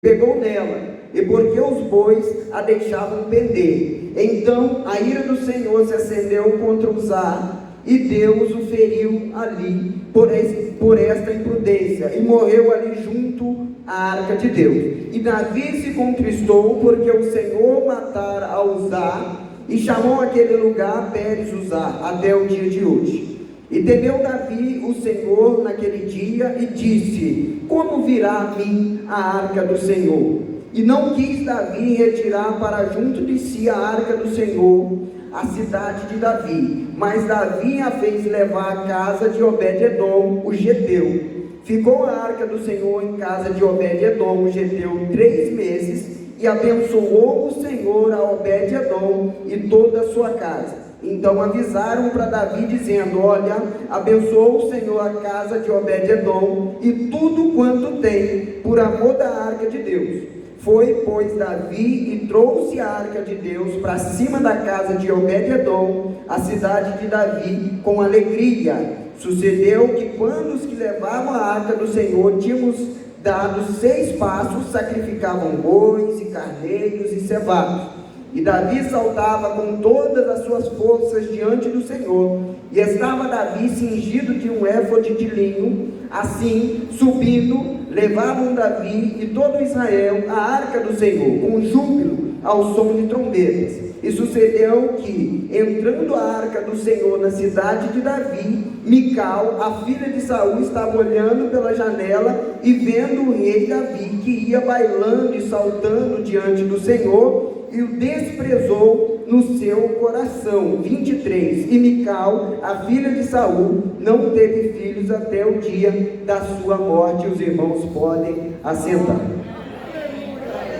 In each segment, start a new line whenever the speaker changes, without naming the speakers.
pegou nela, e porque os bois a deixavam pender. Então a ira do Senhor se acendeu contra Uzá, e Deus o feriu ali por esta imprudência, e morreu ali junto à arca de Deus. E Davi se contristou porque o Senhor matara a Uzá, e chamou aquele lugar Pérez Uzá até o dia de hoje. E temeu Davi o Senhor naquele dia e disse: como virá a mim a arca do Senhor? E não quis Davi retirar para junto de si a arca do Senhor, a cidade de Davi, mas Davi a fez levar à casa de Obed-edom, o geteu. Ficou a arca do Senhor em casa de Obed-edom, o geteu, 3 meses, e abençoou o Senhor a Obed-edom e toda a sua casa. Então avisaram para Davi, dizendo: olha, abençoou o Senhor a casa de Obed-edom e tudo quanto tem, por amor da arca de Deus. Foi, pois, Davi e trouxe a arca de Deus para cima da casa de Obed-edom, a cidade de Davi, com alegria. Sucedeu que quando os que levavam a arca do Senhor tínhamos dado 6 passos, sacrificavam bois e carneiros e cevados. E Davi saltava com todas as suas forças diante do Senhor, e estava Davi cingido de um éfode de linho. Assim, subindo, levavam Davi e todo Israel a arca do Senhor, com júbilo, ao som de trombetas. E sucedeu que, entrando a arca do Senhor na cidade de Davi, Mical, a filha de Saul, estava olhando pela janela e vendo o rei Davi, que ia bailando e saltando diante do Senhor, e o desprezou no seu coração. 23. E Mical, a filha de Saul, não teve filhos até o dia da sua morte. Os irmãos podem assentar.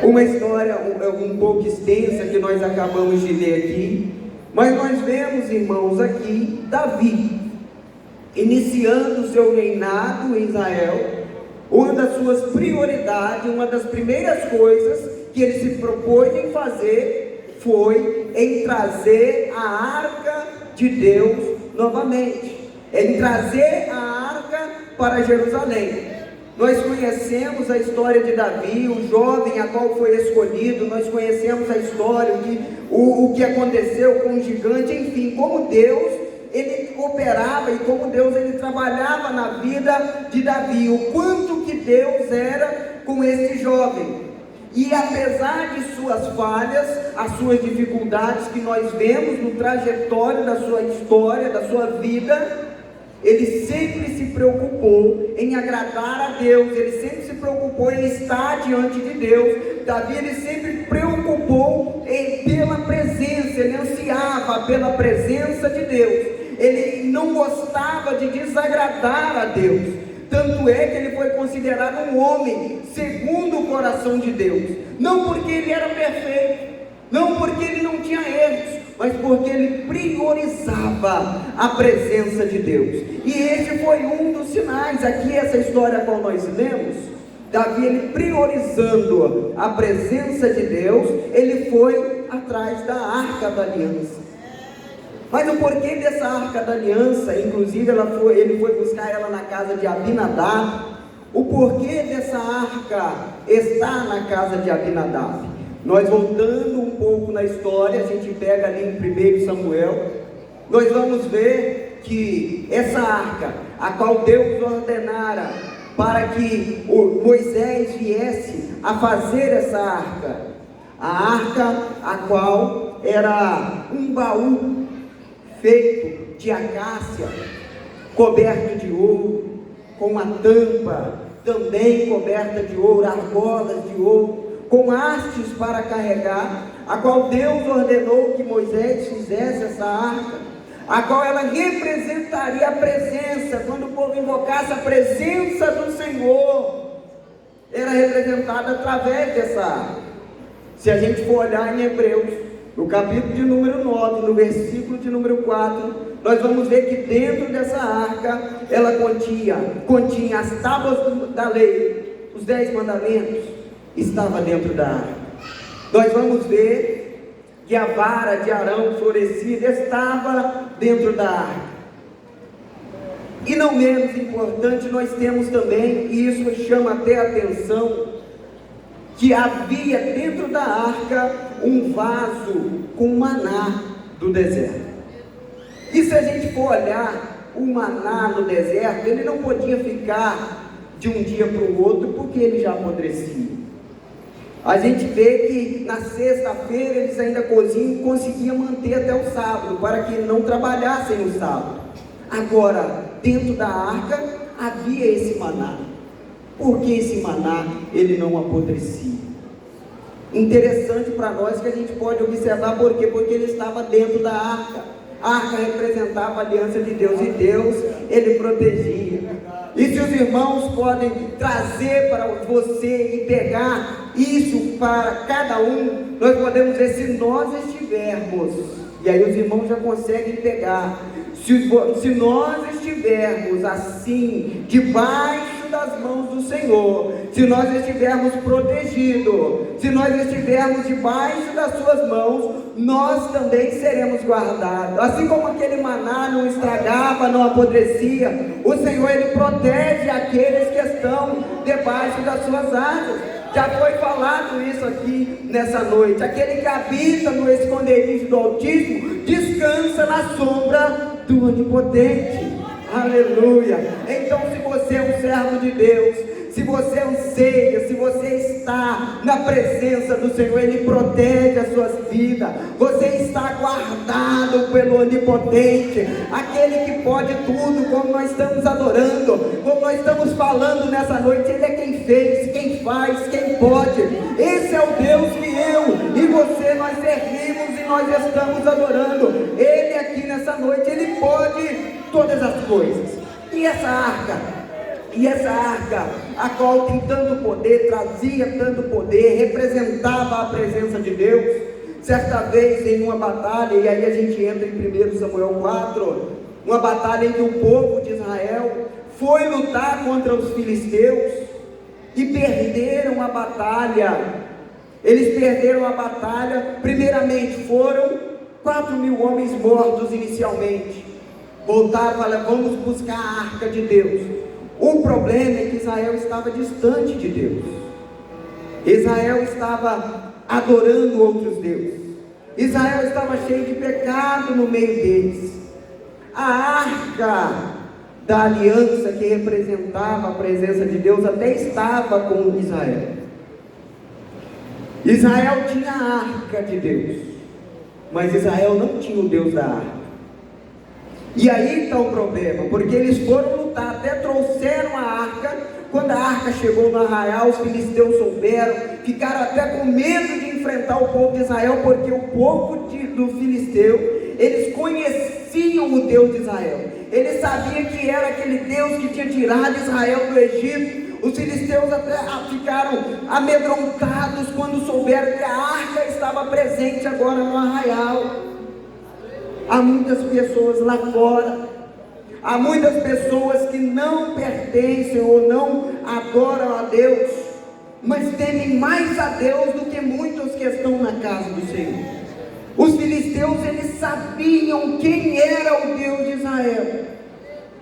Uma história um pouco extensa que nós acabamos de ler aqui, mas nós vemos, irmãos, aqui Davi iniciando o seu reinado em Israel. Uma das suas prioridades, uma das primeiras coisas que ele se propôs em fazer foi em trazer a arca de Deus novamente, em trazer a arca para Jerusalém. Nós conhecemos a história de Davi, o jovem a qual foi escolhido. Nós conhecemos a história, o que aconteceu com o gigante, enfim, como Deus ele operava e como Deus ele trabalhava na vida de Davi, o quanto que Deus era com esse jovem. E apesar de suas falhas, as suas dificuldades que nós vemos no trajetório da sua história, da sua vida, ele sempre se preocupou em agradar a Deus, ele sempre se preocupou em estar diante de Deus. Davi, ele sempre preocupou pela presença, ele ansiava pela presença de Deus, ele não gostava de desagradar a Deus. Tanto é que ele foi considerado um homem segundo o coração de Deus, não porque ele era perfeito, não porque ele não tinha erros, mas porque ele priorizava a presença de Deus. E esse foi um dos sinais. Aqui, essa história a qual nós lemos, Davi, ele priorizando a presença de Deus, ele foi atrás da arca da aliança. Mas o porquê dessa arca da aliança, inclusive ele foi buscar ela na casa de Abinadab. O porquê dessa arca estar na casa de Abinadab? Nós voltando um pouco na história, a gente pega ali em 1 Samuel, nós vamos ver que essa arca, a qual Deus ordenara para que Moisés viesse a fazer essa arca, a arca a qual era um baú feito de acácia, coberto de ouro, com uma tampa também coberta de ouro, argolas de ouro, com hastes para carregar, a qual Deus ordenou que Moisés fizesse essa arca, a qual ela representaria a presença. Quando o povo invocasse a presença do Senhor, era representada através dessa arca. Se a gente for olhar em Hebreus, no capítulo de número 9, no versículo de número 4, nós vamos ver que dentro dessa arca, ela continha as tábuas da lei, os 10 mandamentos, estava dentro da arca. Nós vamos ver que a vara de Arão florescida estava dentro da arca. E não menos importante, nós temos também, e isso chama até a atenção, que havia dentro da arca um vaso com maná do deserto. E se a gente for olhar o maná no deserto, ele não podia ficar de um dia para o outro, porque ele já apodrecia. A gente vê que na sexta-feira eles ainda conseguiam manter até o sábado, para que não trabalhassem no sábado. Agora, dentro da arca havia esse maná. Por que esse maná ele não apodrecia? Interessante para nós que a gente pode observar por quê? Porque ele estava dentro da arca. A arca representava a aliança de Deus, e Deus, ele protegia. E se os irmãos podem trazer para você e pegar isso para cada um, nós podemos ver, se nós estivermos, e aí os irmãos já conseguem pegar, se nós estivermos assim, debaixo das mãos do Senhor, se nós estivermos protegidos, se nós estivermos debaixo das suas mãos, nós também seremos guardados. Assim como aquele maná não estragava, não apodrecia, o Senhor, ele protege aqueles que estão debaixo das suas asas. Já foi falado isso aqui nessa noite. Aquele que habita no esconderijo do Altíssimo descansa na sombra do Onipotente. Aleluia. Então, se você é um servo de Deus, se você anseia, se você está na presença do Senhor, ele protege as suas vidas. Você está guardado pelo Onipotente, aquele que pode tudo, como nós estamos adorando, como nós estamos falando nessa noite. Ele é quem fez, quem faz, quem pode. Esse é o Deus que eu e você, nós servimos e nós estamos adorando. Ele aqui nessa noite, ele pode todas as coisas. E essa arca, a qual tem tanto poder, trazia tanto poder, representava a presença de Deus. Certa vez em uma batalha, e aí a gente entra em 1 Samuel 4, uma batalha em que o povo de Israel foi lutar contra os filisteus e perderam a batalha. Eles perderam a batalha. Primeiramente foram 4.000 homens mortos inicialmente. Voltaram e falaram: vamos buscar a arca de Deus. O problema é que Israel estava distante de Deus. Israel estava adorando outros deuses. Israel estava cheio de pecado no meio deles. A arca da aliança, que representava a presença de Deus, até estava com Israel. Israel tinha a arca de Deus, mas Israel não tinha o Deus da arca. E aí está o problema, porque eles foram lutar, até trouxeram a arca. Quando a arca chegou no arraial, os filisteus souberam, ficaram até com medo de enfrentar o povo de Israel, porque o povo do filisteu, eles conheciam o Deus de Israel, eles sabiam que era aquele Deus que tinha tirado Israel do Egito. Os filisteus até ficaram amedrontados quando souberam que a arca estava presente agora no arraial. Há muitas pessoas lá fora, há muitas pessoas que não pertencem ou não adoram a Deus, mas temem mais a Deus do que muitos que estão na casa do Senhor. Os filisteus, eles sabiam quem era o Deus de Israel.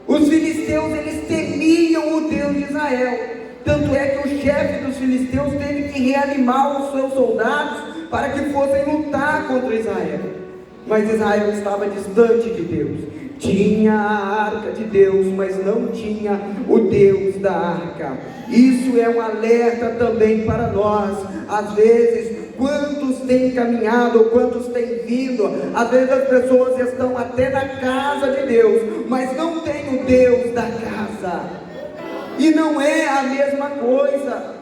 Os filisteus, eles temiam o Deus de Israel. Tanto é que o chefe dos filisteus teve que reanimar os seus soldados para que fossem lutar contra Israel. Mas Israel estava distante de Deus. Tinha a arca de Deus, mas não tinha o Deus da arca. Isso é um alerta também para nós. Às vezes, quantos têm caminhado, quantos têm vindo, às vezes as pessoas estão até na casa de Deus, mas não tem o Deus da casa. E não é a mesma coisa.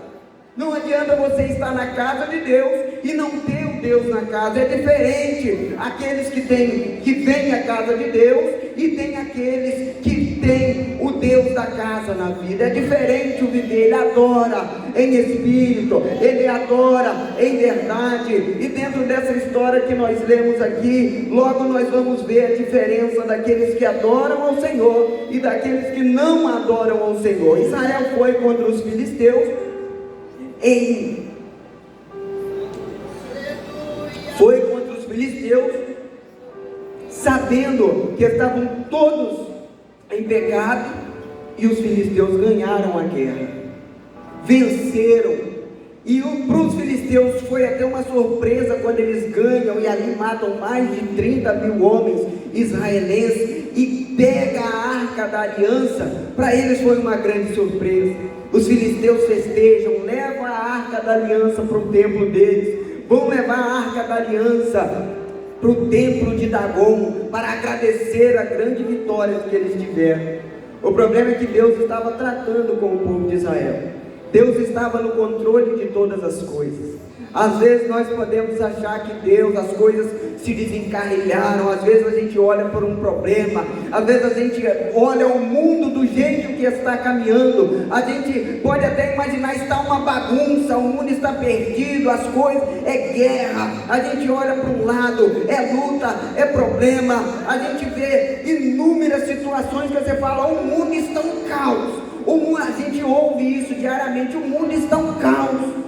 Não adianta você estar na casa de Deus e não ter o Deus na casa. É diferente aqueles que vêm à casa de Deus e tem aqueles que têm o Deus da casa na vida. É diferente o viver. Ele adora em espírito, ele adora em verdade. E dentro dessa história que nós lemos aqui, logo nós vamos ver a diferença daqueles que adoram ao Senhor e daqueles que não adoram ao Senhor. Israel foi contra os filisteus. Foi contra os filisteus, sabendo que estavam todos em pecado, e os filisteus ganharam a guerra, venceram. E para os filisteus foi até uma surpresa quando eles ganham e ali matam mais de 30 mil homens israelenses e pega a arca da aliança. Para eles foi uma grande surpresa. Os filisteus festejam, levam a arca da aliança para o templo deles, vão levar a arca da aliança para o templo de Dagon, para agradecer a grande vitória que eles tiveram. O problema é que Deus estava tratando com o povo de Israel. Deus estava no controle de todas as coisas. Às vezes nós podemos achar que Deus, as coisas se desencarrilharam. Às vezes a gente olha por um problema, às vezes a gente olha o mundo do jeito que está caminhando. A gente pode até imaginar, está uma bagunça, o mundo está perdido, as coisas, é guerra. A gente olha para um lado, é luta, é problema. A gente vê inúmeras situações que você fala, o mundo está um caos. A gente ouve isso diariamente, o mundo está um caos.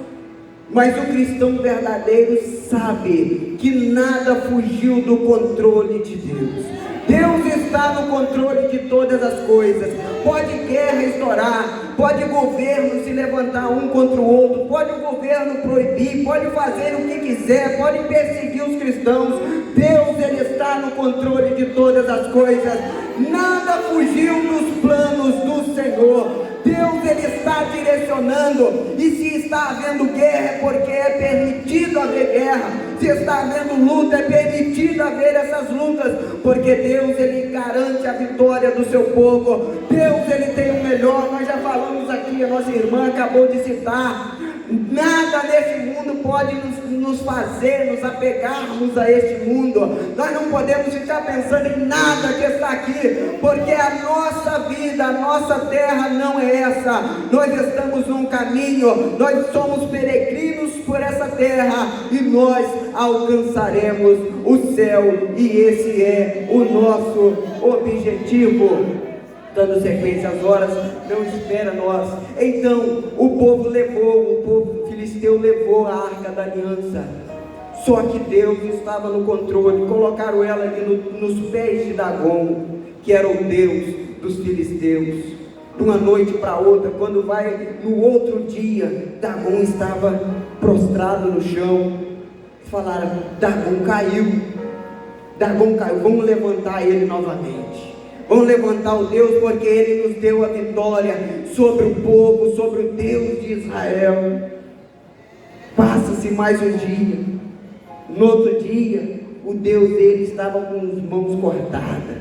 Mas o cristão verdadeiro sabe que nada fugiu do controle de Deus. Deus está no controle de todas as coisas. Pode guerra estourar, pode governo se levantar um contra o outro, pode o governo proibir, pode fazer o que quiser, pode perseguir os cristãos. Deus, Ele está no controle de todas as coisas. Nada fugiu dos planos do Senhor. Deus, Ele está direcionando. E se está havendo guerra é porque é permitido haver guerra. Se está havendo luta é permitido haver essas lutas, porque Deus, Ele garante a vitória do seu povo. Deus, Ele tem o melhor. Nós já falamos aqui, a nossa irmã acabou de citar. Nada neste mundo pode nos fazer, nos apegarmos a este mundo. Nós não podemos ficar pensando em nada que está aqui, porque a nossa vida, a nossa terra não é essa. Nós estamos num caminho, nós somos peregrinos por essa terra e nós alcançaremos o céu, e esse é o nosso objetivo. Dando sequência às horas, não espera nós. Então o povo filisteu levou a arca da aliança. Só que Deus estava no controle. Colocaram ela ali nos pés de Dagon, que era o Deus dos filisteus. De uma noite para outra, quando vai no outro dia, Dagon estava prostrado no chão. Falaram, Dagon caiu, vamos levantar ele novamente. Vamos levantar o Deus, porque Ele nos deu a vitória sobre o povo, sobre o Deus de Israel. Passa-se mais um dia. No outro dia, o Deus dele estava com as mãos cortadas,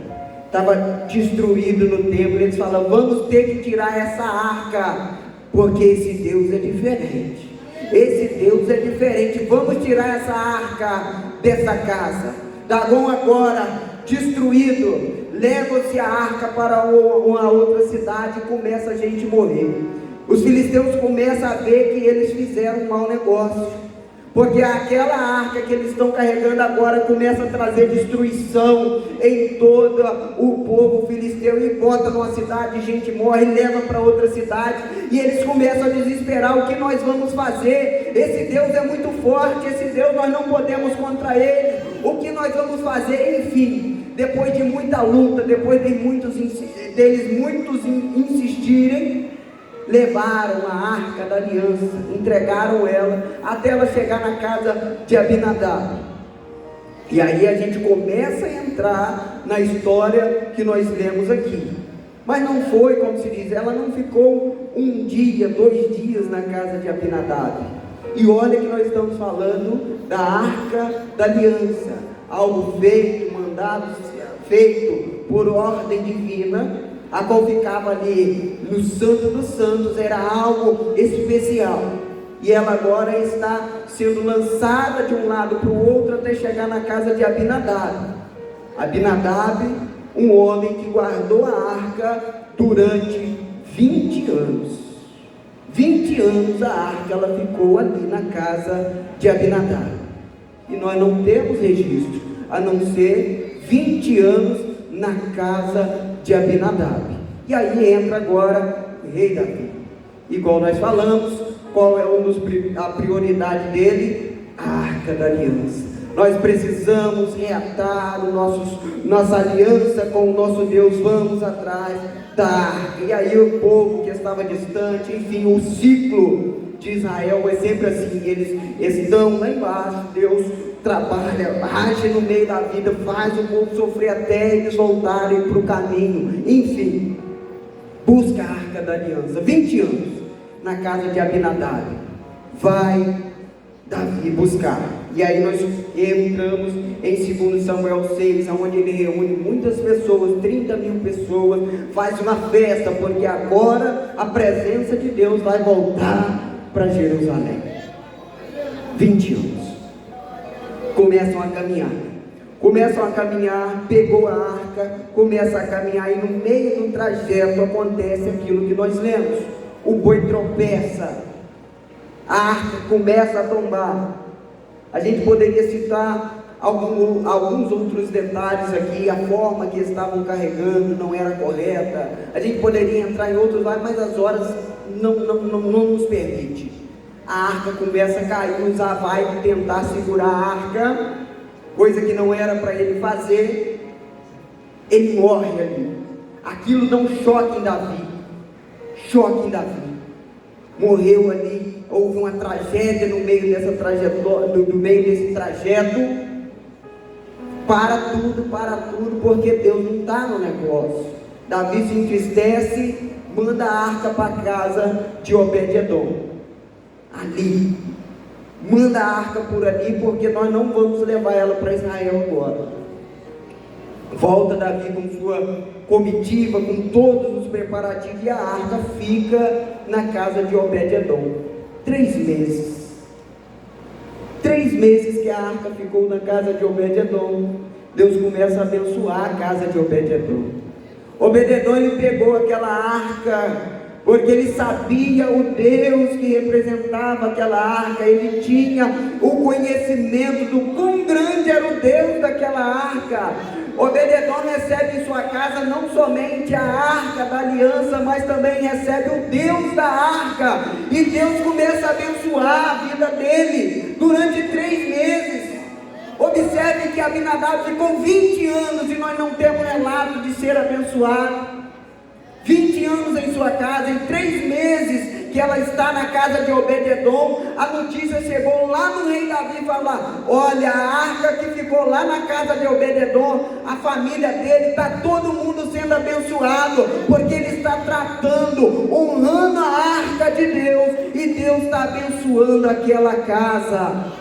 estava destruído no templo. Eles falam, vamos ter que tirar essa arca, porque esse Deus é diferente. Esse Deus é diferente. Vamos tirar essa arca dessa casa. Dagon agora destruído, leva-se a arca para uma outra cidade e começa a gente morrer. Os filisteus começam a ver que eles fizeram um mau negócio, porque aquela arca que eles estão carregando agora começa a trazer destruição em todo o povo filisteu, e bota numa cidade, gente morre, leva para outra cidade, e eles começam a desesperar. O que nós vamos fazer? Esse Deus é muito forte, esse Deus nós não podemos contra ele. O que nós vamos fazer? Enfim, depois de muita luta, depois de muitos insistirem, levaram a arca da aliança, entregaram ela, até ela chegar na casa de Abinadab. E aí a gente começa a entrar na história que nós lemos aqui. Mas não foi, como se diz, ela não ficou um dia, 2 dias na casa de Abinadab. E olha que nós estamos falando da arca da aliança, algo feito, mandado, feito por ordem divina, a qual ficava ali no Santo dos Santos, era algo especial. E ela agora está sendo lançada de um lado para o outro até chegar na casa de Abinadab. Abinadab, um homem que guardou a arca durante 20 anos. 20 anos a arca ela ficou ali na casa de Abinadab. E nós não temos registro, a não ser 20 anos na casa de Abinadab. E aí entra agora o rei Davi. Igual nós falamos, qual é a prioridade dele? A arca da aliança. Nós precisamos reatar nossa aliança com o nosso Deus. Vamos atrás da arca. E aí o povo que estava distante, enfim, o ciclo de Israel é sempre assim, eles estão lá embaixo, Deus trabalha, age no meio da vida, faz o povo sofrer até eles voltarem para o caminho, enfim, busca a Arca da Aliança, 20 anos, na casa de Abinadab, vai Davi buscar, e aí nós entramos em 2 Samuel 6, onde ele reúne muitas pessoas, 30 mil pessoas, faz uma festa, porque agora a presença de Deus vai voltar para Jerusalém. 20 anos, começam a caminhar, pegou a arca, começa a caminhar, e no meio do trajeto acontece aquilo que nós lemos, o boi tropeça, a arca começa a tombar. A gente poderia citar alguns outros detalhes aqui, a forma que estavam carregando não era correta, a gente poderia entrar em outros, mas as horas não nos permite. A arca começa a cair, Uzá vai tentar segurar a arca, coisa que não era para ele fazer, ele morre ali. Aquilo dá um choque em Davi, morreu ali, houve uma tragédia no meio dessa trajetória, no meio desse trajeto, para tudo, porque Deus não está no negócio. Davi se entristece, manda a arca para a casa de Obed-edom, ali, manda a arca por ali, porque nós não vamos levar ela para Israel agora. Volta Davi com sua comitiva, com todos os preparativos, e a arca fica na casa de Obed-edom, 3 meses. 3 meses que a arca ficou na casa de Obed-edom, Deus começa a abençoar a casa de Obed-edom. Obed-edom, ele pegou aquela arca, porque ele sabia o Deus que representava aquela arca, ele tinha o conhecimento do quão grande era o Deus daquela arca. Obed-edom recebe em sua casa não somente a arca da aliança, mas também recebe o Deus da arca, e Deus começa a abençoar a vida dele durante 3 meses. Observe que Abinadab ficou 20 anos e nós não temos relato de ser abençoado. 20 anos em sua casa, em 3 meses que ela está na casa de Obed-edom, a notícia chegou lá no rei Davi, falar: olha, a arca que ficou lá na casa de Obed-edom, a família dele, está todo mundo sendo abençoado, porque ele está tratando, honrando a arca de Deus, e Deus está abençoando aquela casa.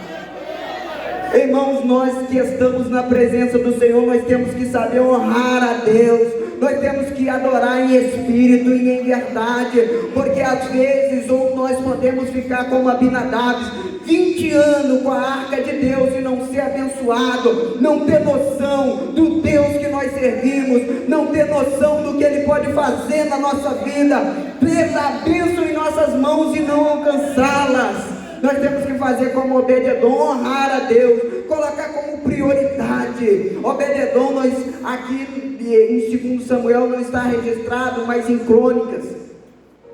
Irmãos, nós que estamos na presença do Senhor, nós temos que saber honrar a Deus, nós temos que adorar em espírito e em verdade, porque às vezes ou nós podemos ficar como Abinadab, 20 anos com a arca de Deus e não ser abençoado, não ter noção do Deus que nós servimos, não ter noção do que Ele pode fazer na nossa vida, ter a bênção em nossas mãos e não alcançá-las. Nós temos que fazer como Obed-edom, honrar a Deus, colocar como prioridade. Obed-edom, nós aqui em 2 Samuel não está registrado, mas em Crônicas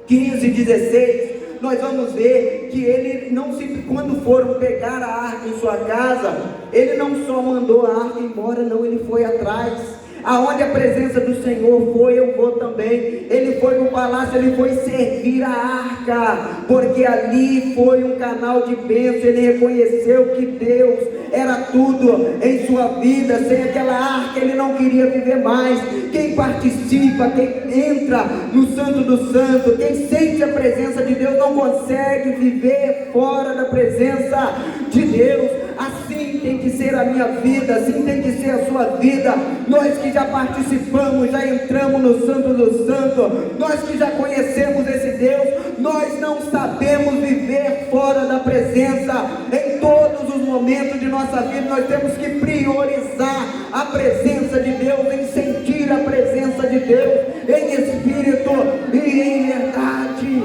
15, 16, nós vamos ver que ele não se, quando foram pegar a arca em sua casa, ele não só mandou a arca embora, não, ele foi atrás. Aonde a presença do Senhor foi, eu vou também. Ele foi no palácio, ele foi servir a arca, porque ali foi um canal de bênção. Ele reconheceu que Deus era tudo em sua vida. Sem aquela arca ele não queria viver mais. Quem participa, quem entra no Santo do Santo, quem sente a presença de Deus, não consegue viver fora da presença de Deus. Assim tem que ser a minha vida, assim tem que ser a sua vida. Nós que já participamos, já entramos no Santo do Santo, nós que já conhecemos esse Deus, nós não sabemos viver fora da presença. Em todos os momentos de nossa vida nós temos que priorizar a presença de Deus, em sentir a presença de Deus em espírito e em verdade.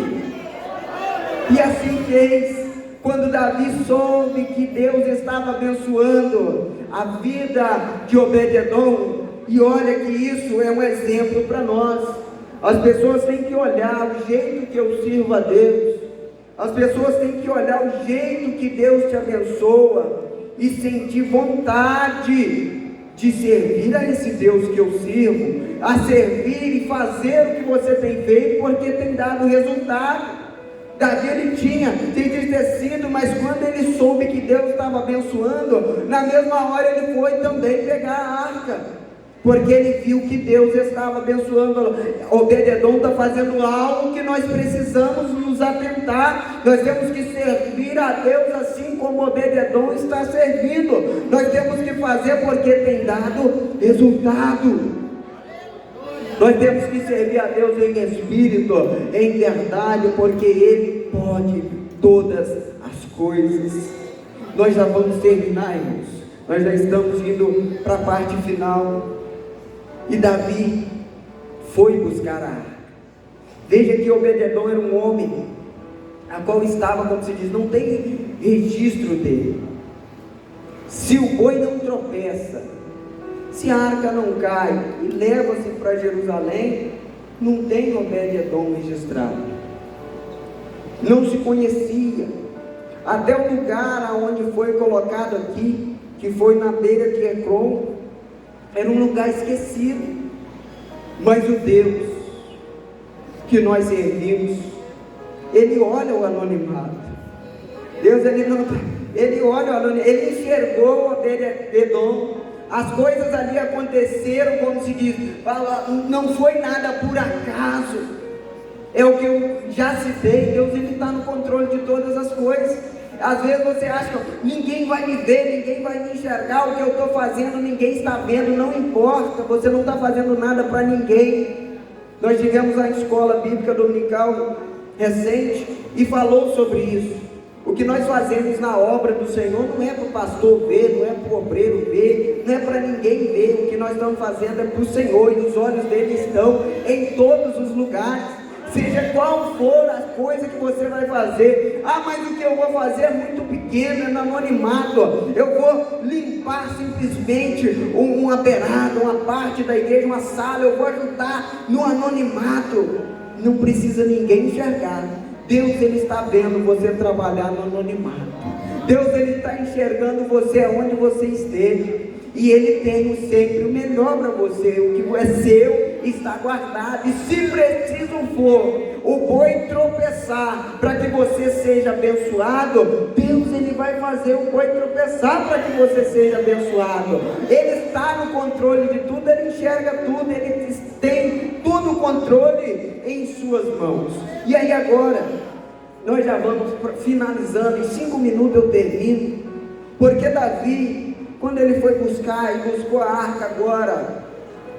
E assim fez. Quando Davi soube que Deus estava abençoando a vida de Obed-edom, e olha que isso é um exemplo para nós. As pessoas têm que olhar o jeito que eu sirvo a Deus, as pessoas têm que olhar o jeito que Deus te abençoa e sentir vontade de servir a esse Deus que eu sirvo, a servir e fazer o que você tem feito, porque tem dado resultado. Davi ele tinha se entristecido, mas quando ele soube que Deus estava abençoando, na mesma hora ele foi também pegar a arca, porque ele viu que Deus estava abençoando. Obed-edom está fazendo algo que nós precisamos nos atentar. Nós temos que servir a Deus assim como Obed-edom está servindo. Nós temos que fazer porque tem dado resultado. Nós temos que servir a Deus em espírito, em verdade, porque Ele pode todas as coisas. Nós já vamos terminar, irmãos. Nós já estamos indo para a parte final. E Davi foi buscar a arca. Veja que Obed-edom era um homem a qual estava, como se diz, não tem registro dele. Se o boi não tropeça, se a arca não cai e leva-se para Jerusalém, não tem Obed-edom registrado. Não se conhecia. Até o lugar aonde foi colocado aqui, que foi na beira de Ecrom, era um lugar esquecido. Mas o Deus que nós servimos, Ele olha o anonimato. Deus, Ele olha o anonimato. Ele enxergou Obed-edom. As coisas ali aconteceram, como se diz, não foi nada por acaso. É o que eu já citei. Deus, Ele está no controle de todas as coisas. Às vezes você acha que ninguém vai me ver, ninguém vai me enxergar, o que eu estou fazendo, ninguém está vendo. Não importa, você não está fazendo nada para ninguém. Nós tivemos a escola bíblica dominical recente e falou sobre isso. O que nós fazemos na obra do Senhor não é para o pastor ver, não é para o obreiro ver, não é para ninguém ver. O que nós estamos fazendo é para o Senhor, e os olhos dele estão em todos os lugares. Seja qual for a coisa que você vai fazer. Mas o que eu vou fazer é muito pequeno, é no anonimato. Eu vou limpar simplesmente uma beirada, uma parte da igreja, uma sala. Eu vou ajudar no anonimato. Não precisa ninguém enxergar. Deus, Ele está vendo você trabalhar no anonimato. Deus, Ele está enxergando você aonde você esteve. E Ele tem sempre o melhor para você. O que é seu está guardado. E se preciso for o boi tropeçar para que você seja abençoado, Deus, Ele vai fazer o boi tropeçar para que você seja abençoado. Ele está no controle de tudo. Ele enxerga tudo. Ele tem todo o controle em suas mãos. E aí agora nós já vamos finalizando. Em 5 minutos eu termino. Porque Davi, quando ele foi buscar e buscou a arca agora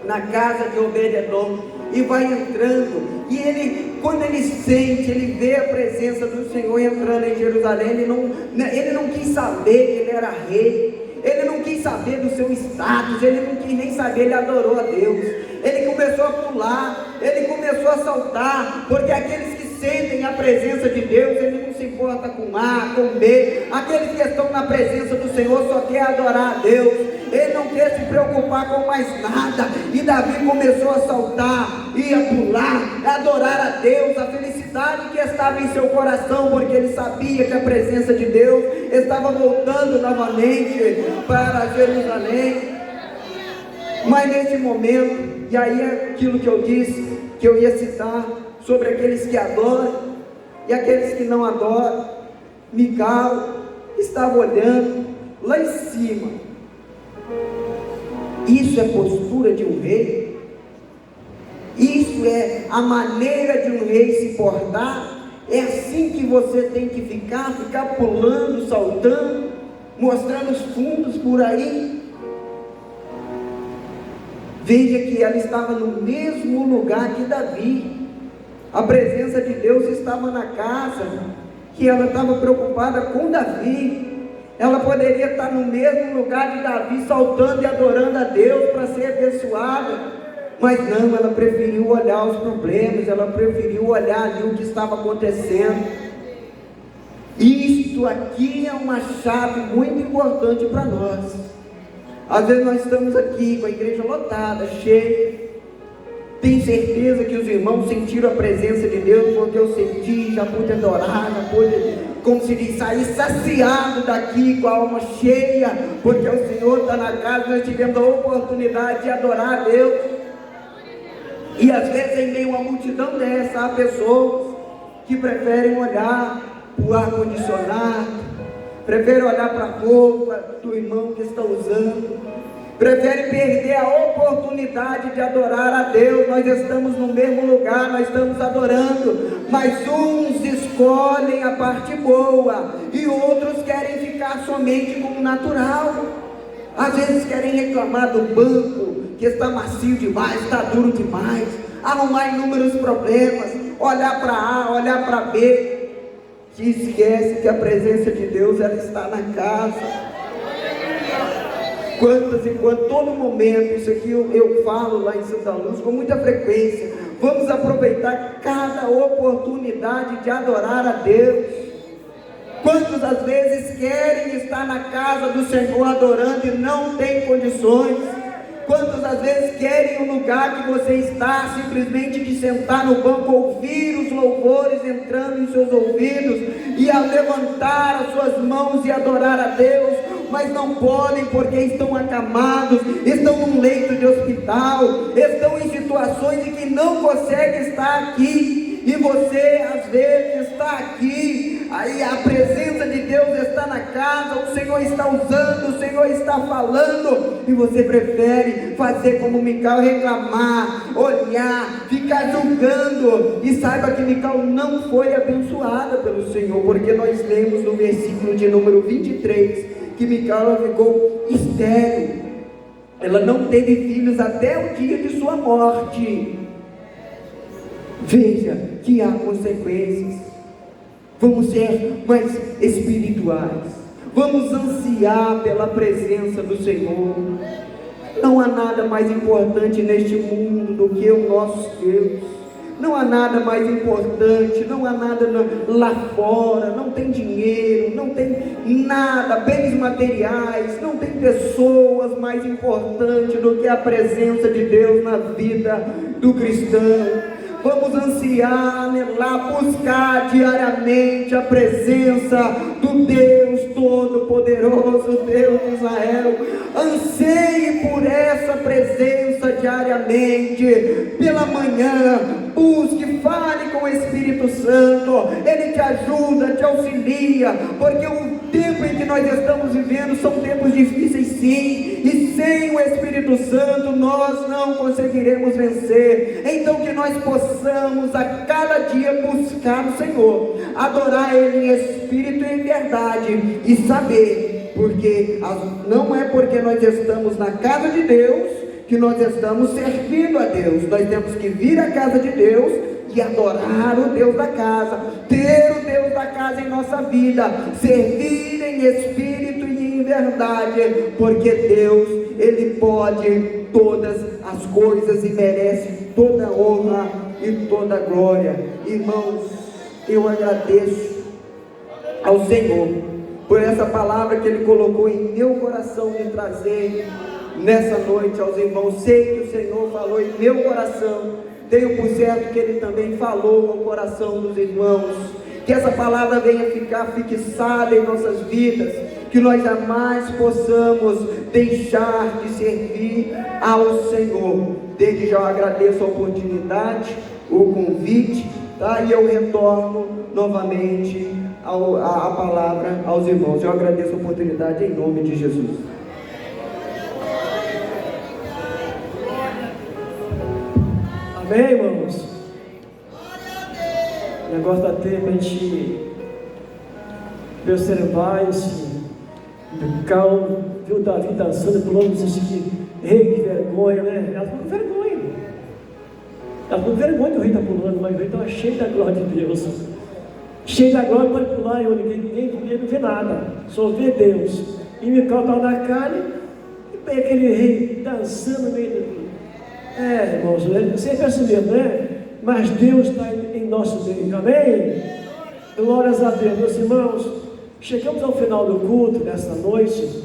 na casa de Obed-edom, e vai entrando, e ele, quando ele sente, ele vê a presença do Senhor entrando em Jerusalém, ele não quis saber que ele era rei, ele não quis saber do seu status, ele não quis nem saber, ele adorou a Deus. Ele começou a pular, ele começou a saltar, porque aqueles que sentem a presença de Deus, ele não se importa com A, com B. Aqueles que estão na presença do Senhor só quer adorar a Deus, ele não quer se preocupar com mais nada. E Davi começou a saltar, ia pular, a adorar a Deus, a felicidade que estava em seu coração, porque ele sabia que a presença de Deus estava voltando novamente para Jerusalém. Mas nesse momento, e aí é aquilo que eu disse, que eu ia citar, sobre aqueles que adoram e aqueles que não adoram. Mical estava olhando lá em cima. Isso é postura de um rei? Isso é a maneira de um rei se portar? É assim que você tem que ficar pulando, saltando, mostrando os fundos por aí? Veja que ela estava no mesmo lugar que Davi. A presença de Deus estava na casa, que ela estava preocupada com Davi. Ela poderia estar no mesmo lugar de Davi, saltando e adorando a Deus para ser abençoada, mas não, ela preferiu olhar os problemas, ela preferiu olhar ali o que estava acontecendo. Isto aqui é uma chave muito importante para nós. Às vezes nós estamos aqui com a igreja lotada, cheia. Tenho certeza que os irmãos sentiram a presença de Deus, porque eu senti, já pude adorar, já pude, como se diz, sair saciado daqui com a alma cheia, porque o Senhor está na casa. Nós tivemos a oportunidade de adorar a Deus. E às vezes em meio a uma multidão dessa, há pessoas que preferem olhar para o ar-condicionado, preferem olhar para a roupa do irmão que está usando, preferem perder a oportunidade de adorar a Deus. Nós estamos no mesmo lugar, nós estamos adorando, mas uns escolhem a parte boa e outros querem ficar somente com o natural. Às vezes querem reclamar do banco, que está macio demais, está duro demais, arrumar inúmeros problemas, olhar para A, olhar para B, que esquece que a presença de Deus, ela está na casa. Quantas e quantas, todo momento, isso aqui eu falo lá em Santa Luz com muita frequência, vamos aproveitar cada oportunidade de adorar a Deus. Quantas às vezes querem estar na casa do Senhor adorando e não tem condições? Quantas às vezes querem um lugar que você está, simplesmente de sentar no banco, ouvir os louvores entrando em seus ouvidos e a levantar as suas mãos e adorar a Deus, mas não podem porque estão acamados, estão num leito de hospital, estão em situações em que não conseguem estar aqui. E você às vezes está aqui, aí a presença de Deus está na casa, o Senhor está usando, o Senhor está falando, e você prefere fazer como Mical, reclamar, olhar, ficar julgando. E saiba que Mical não foi abençoada pelo Senhor, porque nós lemos no versículo de número 23 que Mical ficou estéril, ela não teve filhos até o dia de sua morte. Veja que há consequências. Vamos ser mais espirituais, vamos ansiar pela presença do Senhor. Não há nada mais importante neste mundo do que o nosso Deus. Não há nada mais importante, não há nada lá fora, não tem dinheiro, não tem nada, bens materiais, não tem pessoas mais importantes do que a presença de Deus na vida do cristão. Vamos ansiar, anelar, buscar diariamente a presença do Deus Todo-Poderoso, Deus de Israel. Anseie por essa presença diariamente, pela manhã, busque, fale com o Espírito Santo, Ele te ajuda, te auxilia, porque o tempo em que nós estamos vivendo são tempos difíceis sim, e sem o Espírito Santo nós não conseguiremos vencer. Então que nós possamos a cada dia buscar o Senhor, adorar Ele em espírito e em verdade, e saber, porque não é porque nós estamos na casa de Deus que nós estamos servindo a Deus. Nós temos que vir à casa de Deus e adorar o Deus da casa, ter o Deus da casa em nossa vida, servir em espírito e em verdade, porque Deus, Ele pode todas as coisas e merece toda a honra e toda a glória. Irmãos, eu agradeço ao Senhor por essa palavra que Ele colocou em meu coração de trazer nessa noite aos irmãos. Sei que o Senhor falou em meu coração, tenho por certo que Ele também falou ao coração dos irmãos. Que essa palavra venha ficar fixada em nossas vidas, que nós jamais possamos deixar de servir ao Senhor. Desde já eu agradeço a oportunidade, o convite, tá? E eu retorno novamente a palavra aos irmãos. Eu agradeço a oportunidade em nome de Jesus.
Amém, irmãos? O negócio da tempo a gente observar esse Mical, viu Davi dançando, pulando, disse que rei, que vergonha, né? Ela ficou com vergonha. Ela ficou com vergonha do rei estar pulando, mas o rei estava cheio da glória de Deus. Cheio da glória, pode pular, e ninguém não vê nada, só vê Deus. E Mical estava na carne, e aquele rei dançando no meio do. Irmãos, sempre assim mesmo, né? Mas Deus está em nosso meio, amém? Glórias a Deus, meus irmãos. Chegamos ao final do culto nesta noite.